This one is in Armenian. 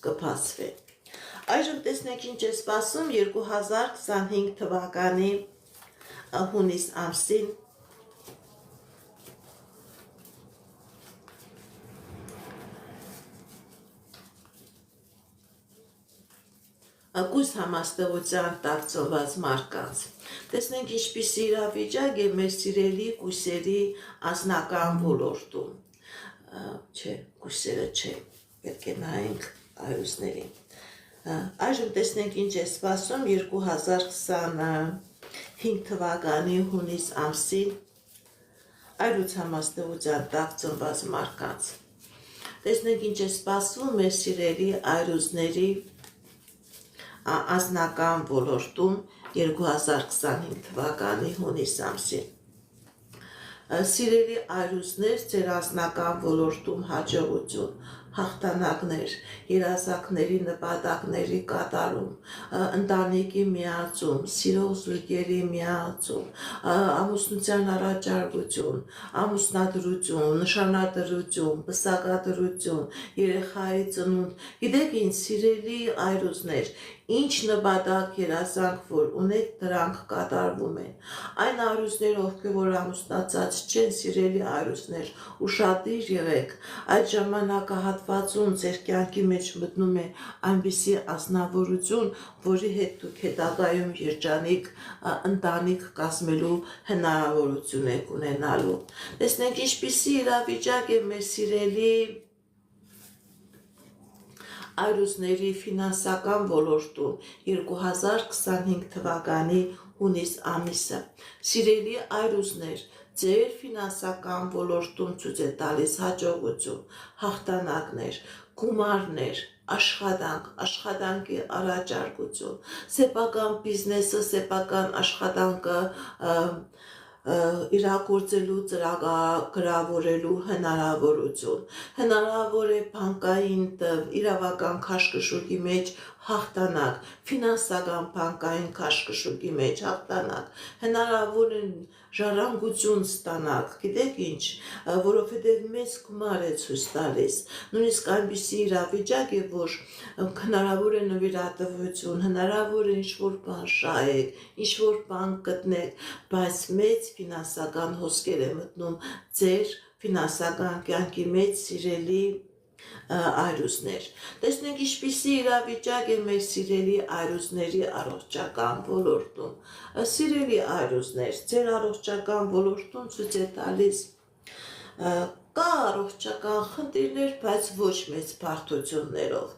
կփածվի։ Այժմ տեսնենք ինչ է սպասում 2025 թվականի հունիս ամսին կույս համաստեղության տակ ծնված մարդկանց։ Տեսնենք ինչպիսի իրավիճակ է մեր սիրելի կույսերի անձնական ոլորտում։ Չէ, կույսերը չէ, պետք է նայենք այրուզներին։ Այժմ տեսնենք ինչ է սպասում 2025 թվականի հունիս ամսին այրուց համաստեղության տակ ծնված մարդկանց։ Տեսնենք ինչ է սպասվում մեր սիրելի այրուզների անձնական ոլորտում 2025 թվականի հունիս ամսին։ Սիրելի այրուզներ, ձեր անձնական ոլորտում հաջողություն, հաղթանակներ, երազանքների նպատակների կատարում, ընտանիքի միացում, սիրող զույգերի միացում, ամուսնության առաջարկություն, ամուսնադրություն, նշանադրություն, պսակադրություն, երեխայի ծնունդ։ Գիտեք ինչ, սիրելի այրուզներ, ինչ նպատակ երազանք որ ունեք, դրանք կատարվում են։ Այն այրուզները, ովքեր որ ամուսնացած չեն, սիրելի այրուզներ, ուշադիր եղեք, այդ ժամանակահատվածում ձեր կյանքի մեջ մտնում է այնպիսի ազնվորություն, որի հետ դուք հետագայում երջանիկ ընտանիք կազմելու հնարավորություն եք ունենալու։ Տեսնենք ինչպիսի իրավիճակ է մեր սիրելի այրուզների ֆինանսական ոլորտում 2025 թվականի հունիս ամիսը։ Սիրելի այրուզներ, ձեր ֆինանսական ոլորտում ցույց է տալիս հաջողություն, հաղթանակներ, գումարներ, աշխատանք, աշխատանքի առաջարկություն, սեփական բիզնեսը, սեփական աշխատանքը իրագործելու ծրագրավորելու հնարավորություն, հնարավոր է բանկային իրավական քաշքշուկի մեջ հաղթանակ, ֆինանսական բանկային քաշքշուկի մեջ հաղթանակ, հնարավոր է ժառանգություն ստանալ, գիտեք ինչ, որովհետև մեծ գումար է ցույց տալիս, նույնիսկ այնպիսի իրավիճակ է, որ հնարավոր է նվիրատվություն, հնարավոր է ինչ-որ բան շահեք, ինչ-որ բան գտնեք, բայց մեծ ֆինանսական հոսքեր է մտնում ձեր ֆինանսական կյանքի մեջ, սիրելի այրուզներ։ Տեսնենք ինչպիսի իրավիճակ է մեր սիրելի այրուզների առողջական ոլորտում։ Սիրելի այրուզներ, ձեր առողջական ոլորտում ցույց է տալիս կա առողջական խնդիրներ, բայց ոչ մեծ բարդություններով։